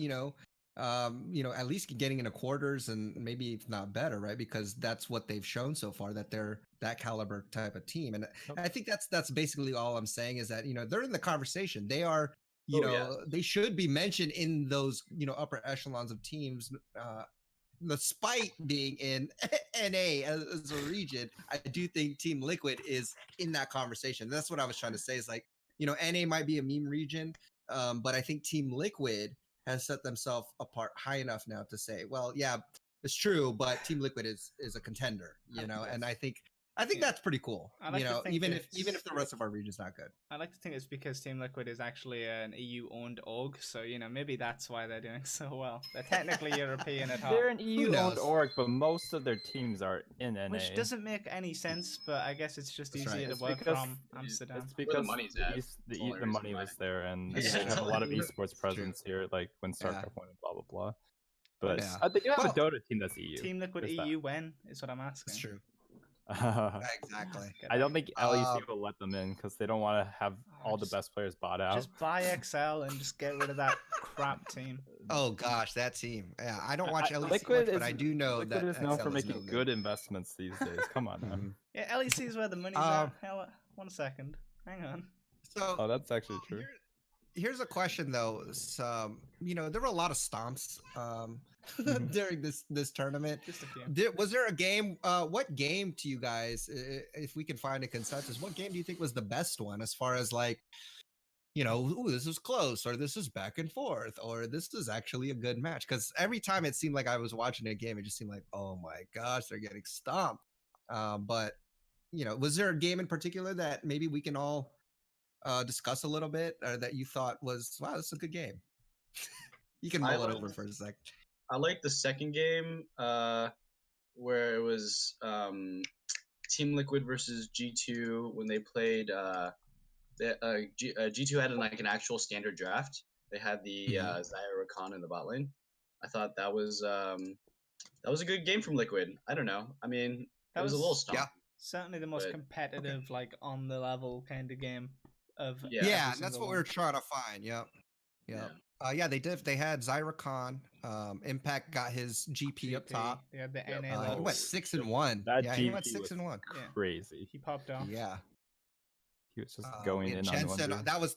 at least getting into quarters and maybe if not better, right? Because that's what they've shown so far that they're that caliber type of team, and I think that's basically all I'm saying is that they're in the conversation. They are, they should be mentioned in those upper echelons of teams. Despite being in NA as a region, I do think Team Liquid is in that conversation. That's what I was trying to say. Is like, NA might be a meme region, but I think Team Liquid has set themselves apart high enough now to say, well, yeah, it's true, but Team Liquid is a contender, and I think Yeah. that's pretty cool. I like to think even it's- if the rest of our region's not good. I like to think it's because Team Liquid is actually an EU-owned org, so maybe that's why they're doing so well. They're technically European at heart. They're an EU owned knows? org, but most of their teams are in NA. Which doesn't make any sense, but I guess it's just That's easier right. to It's work because from Amsterdam. It's because money's the, at. East, That's the, the E- only the money reason why. was there, and Yeah, they have a that's lot of true. esports presence here, like when StarCraft won, blah blah blah. But Yeah. they do have Well- a Dota team that's EU. Team Liquid There's that. EU when is what I'm asking. That's true. I Exactly. Get don't it. think LEC Um, will let them in because they don't want to have all the just- best players bought out. Just buy XL and just get rid of that crap team. Oh gosh, that team. Yeah, I don't watch LEC Liquid much, but I do know Liquid that is known XL for is making no good investments these days. Come on, now. Mhm. Yeah, LEC is where the money's Um, at. Hell, 1 second. Hang on. So Oh, that's actually true. Here's a question though. There were a lot of stomps Mhm. during this tournament. Just a few. Was there a game? What game to you guys, if we can find a consensus, what game do you think was the best one as far as like, ooh, this is close, or this is back and forth, or this is actually a good match? Because every time it seemed like I was watching a game, it just seemed like, oh my gosh, they're getting stomped. But was there a game in particular that maybe we can all discuss a little bit, or that you thought was, wow, this is a good game? You can I mull it liked- over for a sec. I like the second game where it was Team Liquid versus G2 when they played. G2 had like an actual standard draft. They had the Mhm. Zyra Rakan in the bot lane. I thought that was a good game from Liquid. I don't know. I mean, That it was a was- little stomp. yeah. Certainly the most But- competitive, like on the level kind of game of. Yeah. every Yeah, and that's single what one. we were trying to find. Yep. Yep. Yeah, they did. They had Zyra Khan. Impact got his GP up GP, top. They had the Yep. NA He level. went 6-1. That Yeah, he went GP 6-1. Yeah. Crazy. He popped off. Yeah. He was just We going had in on Jensen. one. That was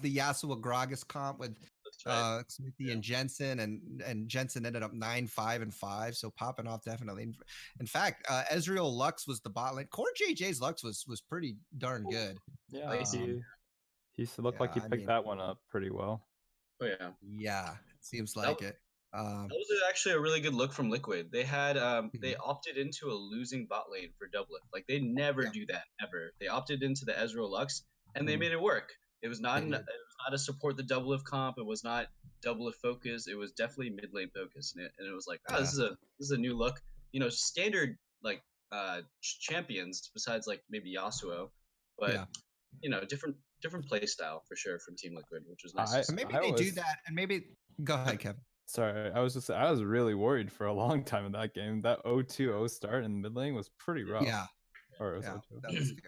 the Yasuo Gragas comp with That's right. Smithy and Jensen, and Jensen ended up 9-5-5, so popping off definitely. In fact, Ezreal Lux was the bot lane. Core JJ's Lux was pretty darn good. Yeah, Um, he looked like he yeah, I picked mean- that one up pretty well. Oh yeah. Yeah, it seems That- like it. Um, That was actually a really good look from Liquid. They had they opted into a losing bot lane for Doublelift. Like they never Yeah. do that ever. They opted into the Ezreal Lux and they Mhm. made it work. It was not They it did. was not a support the Doublelift comp. It was not Doublelift focus. It was definitely mid lane focus. And it was like, oh, Yeah. this is a new look. You know, standard like champions besides like maybe Yasuo, but Yeah. you know, different play style for sure from Team Liquid, which was nice I- to see. And maybe I they do was- that, and maybe go ahead, Kevin. Sorry, I was really worried for a long time in that game. That 0-2-0 start in mid lane was pretty rough. Yeah, Or it was yeah, 0-2. that was good.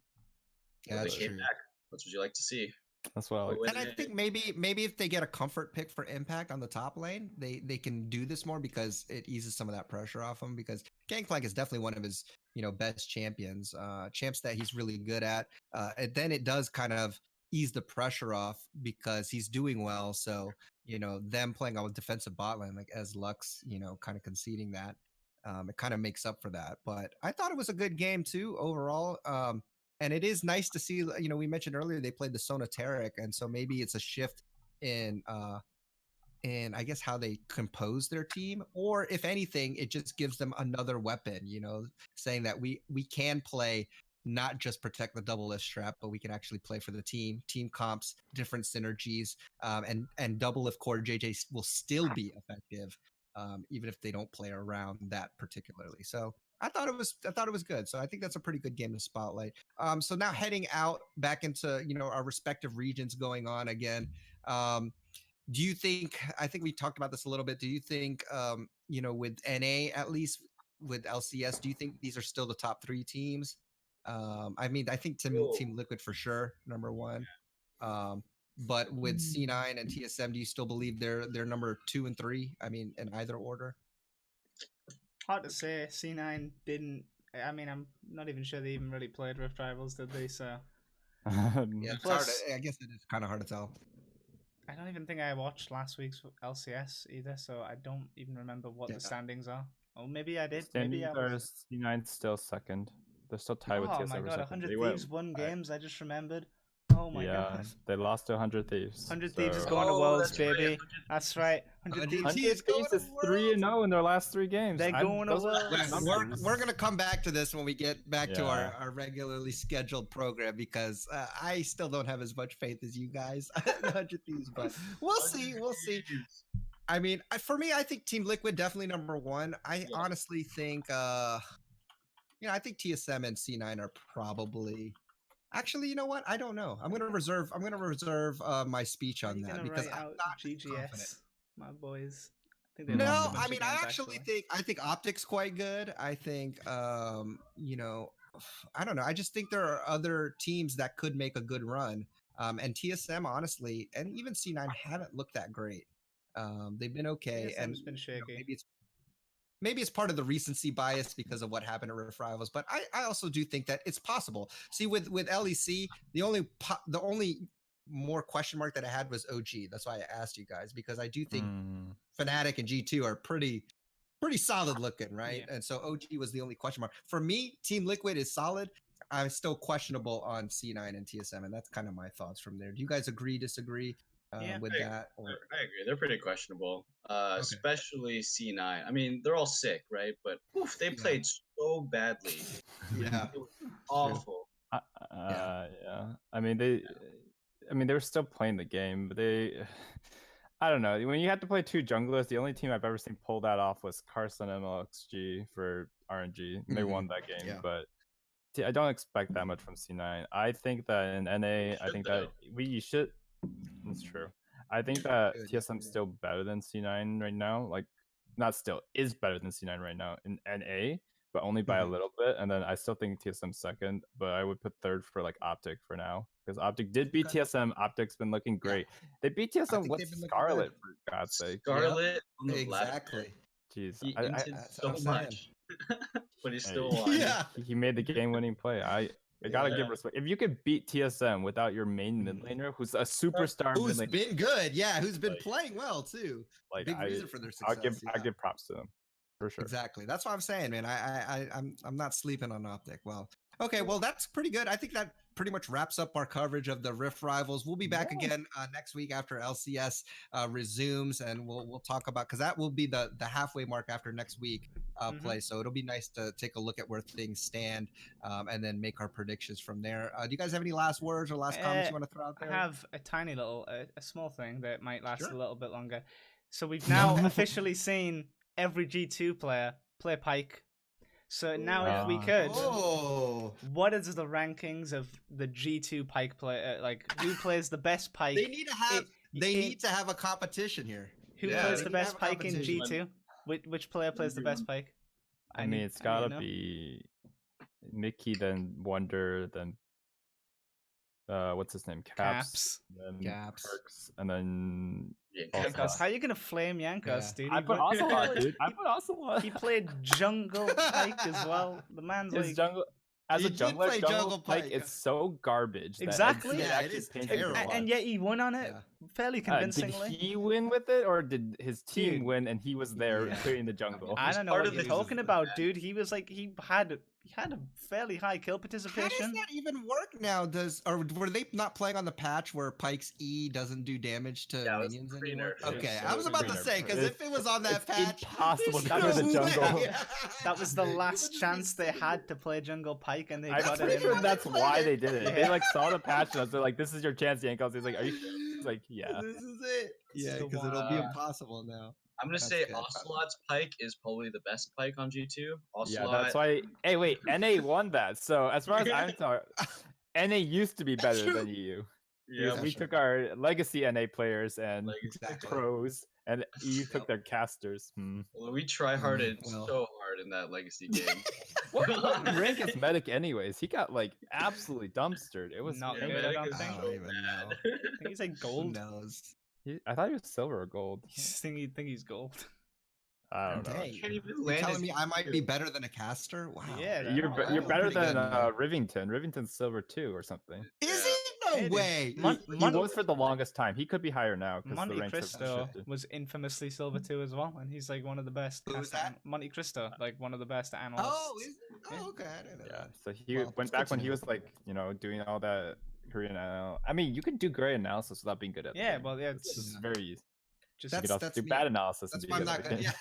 Yeah, But that's they came true. back. That's what you like to see. That's what I like. But And I think maybe if they get a comfort pick for Impact on the top lane, they can do this more because it eases some of that pressure off him. Because Gangplank is definitely one of his best champions, champs that he's really good at. And then it does kind of ease the pressure off because he's doing well. So them playing on a defensive bot lane like as Lux, kind of conceding that, it kind of makes up for that. But I thought it was a good game too overall. And it is nice to see, we mentioned earlier they played the Sonateric, and so maybe it's a shift in I guess how they compose their team, or if anything, it just gives them another weapon, saying that we can play, not just protect the double lift strap, but we can actually play for the team comps, different synergies, and double lift core JJ will still be effective, even if they don't play around that particularly. So I thought it was good. So I think that's a pretty good game to spotlight. So now heading out back into our respective regions, going on again. Do you think? I think we talked about this a little bit. Do you think with NA, at least with LCS, do you think these are still the top 3 teams? I mean, I think Team Liquid for sure, number 1. But with C9 and TSM, do you still believe they're number 2 and 3? I mean, in either order. Hard to say. C9 didn't. I mean, I'm not even sure they even really played Rift Rivals, did they? So Yeah, it's hard. Plus- I guess it is kind of hard to tell. I don't even think I watched last week's LCS either, so I don't even remember what Yeah. the standings are. Oh, maybe I did. Standings Maybe I are was. C9 still second. They're still tied with Oh TSM my for god, second. 100 They Thieves went- won games. I just remembered. Oh my yeah, god. they lost to 100 Thieves. 100 Thieves is so- going to Oh, Worlds, that's right, baby. 100 That's right. 100 100 Thieves. 100 Thieves going Thieves to is 3-0 in their last 3 games. They're going to those are Worlds. nice We're numbers. gonna come back to this when we get back to Yeah. our regularly scheduled program, because I still don't have as much faith as you guys. 100 Thieves, but we'll see. We'll see. I mean, for me, I think Team Liquid definitely number 1. I honestly think, I think TSM and C9 are probably. Actually, you know what? I don't know. I'm gonna reserve my speech Are on you that gonna because write I'm out not confident. GGS, my boys? I think they lost a No, bunch I of mean, I games, actually think Optic's quite good. I think, I don't know. I just think there are other teams that could make a good run. And TSM, honestly, and even C9 haven't looked that great. They've been okay, and TSM's been shaky. maybe it's part of the recency bias because of what happened at Rift Rivals, but I also do think that it's possible. See, with LEC, the only more question mark that I had was OG. That's why I asked you guys, because I do think Fnatic and G2 are pretty solid looking, right? Yeah. And so OG was the only question mark. For me, Team Liquid is solid. I'm still questionable on C9 and TSM, and that's kind of my thoughts from there. Do you guys agree, disagree with that? Or... I agree. They're pretty questionable, especially C9. I mean, they're all sick, right? But they played so badly. Yeah, It was awful. Yeah. I mean, they were still playing the game, but I don't know. When you have to play 2 junglers, the only team I've ever seen pull that off was Carson MLXG for RNG. And they won that game, but I don't expect that much from C9. I think that in NA, I think that we should. That's true. I think that TSM's still better than C9 right now. Like, not still, is better than C9 right now in NA, but only by a little bit. And then I still think TSM's second, but I would put third for like Optic for now, because Optic did beat TSM. Optic's been looking great. They beat TSM with Scarlet, for God's sake. Scarlet, exactly. Jeez, he I inted so much, but he still Hey, won. Yeah. he made the game-winning play. I gotta give respect. If you could beat TSM without your main mid laner, who's a superstar Who's mid laner, been good, who's been Like- playing well too. like Big reason for their I'll success. give props to them for sure. Exactly. That's what I'm saying, man. I'm not sleeping on Optic. Well, okay, well that's pretty good. I think that pretty much wraps up our coverage of the Rift Rivals. We'll be back again next week after LCS resumes, and we'll talk about, because that will be the halfway mark after next week play. So it'll be nice to take a look at where things stand, and then make our predictions from there. Do you guys have any last words or last comments you want to throw out I there? have a tiny little, a small thing that might last Sure. a little bit longer. So we've now officially seen every G2 player play Pyke. So now, if we could, what is the rankings of the G2 Pyke player? Like, who plays the best Pyke? They need to have. They need to have a competition here. Who plays the best Pyke in G2? Which player plays the best Pyke? I mean, it's gotta be Mickey, then Wonder, then what's his name? Caps. Then Caps. Perks, and then Jankos. How are you gonna flame Jankos, dude? I put Ocelot, dude. I put Ocelot. He played jungle Pyke as well. The man's His like jungle. As a He did jungler, play jungle jungle Pyke Pyke. is so garbage. Exactly. Yeah, it is terrible. and yet he won on it fairly convincingly. Did he win with it, or did his team Dude. win and he was there clearing the jungle? I don't know part what of you're the- talking about, dude. He was like he had a fairly high kill How participation. does that even work now? Or were they not playing on the patch where Pyke's E doesn't do damage to Yeah, it was minions pretty anymore? nerfed. Okay, It I was was about to pretty say, nerfed. because if it was on that It's patch, impossible to there's clear the no jungle. way. That was the last chance they had to play jungle Pyke, and they I'm got pretty it. sure in. that's why they did it. They Yeah. like saw the patch notes. They're like, "This is your chance, Jankos." He's like, "Are you?" He's like, "Yeah." This is it. Yeah, the because it'll be one. impossible now. I'm gonna That's say good. Ocelot's Pyke is probably the best Pyke on G2. Ocelot. Yeah, that's why. Hey, wait, NA won that. So as far as I'm concerned, NA used to be better true. than EU. Yeah, Because we took our legacy NA players and Exactly. pros, and EU took their casters. well, we try harded well. so hard in that legacy game. What rank is Medic anyways? He got like absolutely dumpstered. It was Not Yeah, good, crazy. I Medic don't is think. so I don't even bad. know. I think he's like Who gold. knows? I thought he was silver or gold. I think he's gold. I don't know. Dang. Can't even You're land telling his me I might be E2. better than a caster? Wow. Yeah, You're wow, you're better pretty than good, man. Rivington. Rivington's silver 2 or something. Is he? No Maybe. way. He was for the longest time. He could be higher now because the Monte ranks have Cristo shifted. was infamously silver 2 as well, and he's like one of the best. Who was caster that? Monte Cristo, like one of the best analysts. Oh, is it? Yeah. Oh, okay. I didn't know Yeah, that. so he Well, went it's back good when to he know. was like, doing all that Korean. I mean, you can do great analysis without being good at. the Yeah, game. well, yeah, it's just Yeah. very easy. just You That's- could also do me. bad analysis. That's and why be I'm good not at the good. game. Yeah.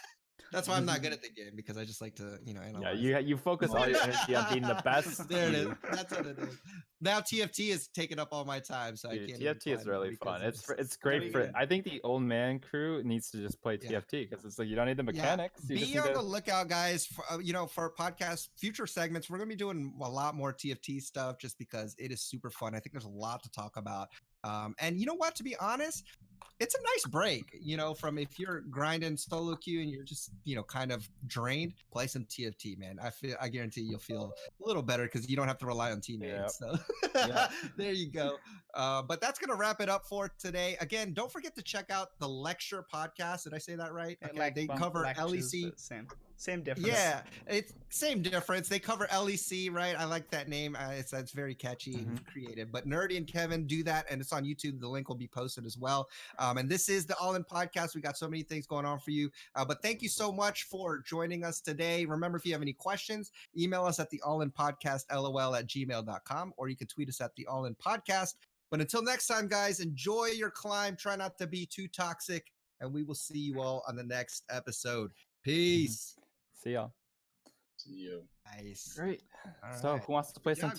That's why I'm not good at the game, because I just like to, Yeah, analyze. you focus all your energy on being the best. There it is. you. That's what it is. Now TFT is taking up all my time, so I Dude, can't. even TFT is play really because fun. I It's just- it's great Really for. good. I think the old man crew needs to just play Yeah. TFT because it's like you don't need the Yeah, mechanics. You just Be need on to, the lookout, guys. For, for podcast future segments, we're gonna be doing a lot more TFT stuff, just because it is super fun. I think there's a lot to talk about. And you know what? To be honest, it's a nice break. From if you're grinding solo queue and you're just kind of drained, play some TFT, man. I guarantee you'll feel a little better because you don't have to rely on teammates. So Yep. there you go. But that's gonna wrap it up for today. Again, don't forget to check out the Lecture podcast. Did I say that right? Okay, they cover LEC. Same difference. Yeah, it's same difference. They cover LEC, right? I like that name. It's very catchy and creative. But Nerdy and Kevin do that, and it's on YouTube. The link will be posted as well. And this is the All In Podcast. We got so many things going on for you. But thank you so much for joining us today. Remember, if you have any questions, email us at the allinpodcastlol@gmail.com, or you can tweet us at the All In Podcast. But until next time, guys, enjoy your climb. Try not to be too toxic, and we will see you all on the next episode. Peace. see y'all. See you. Nice. Great. All So right. who wants to play Good some job,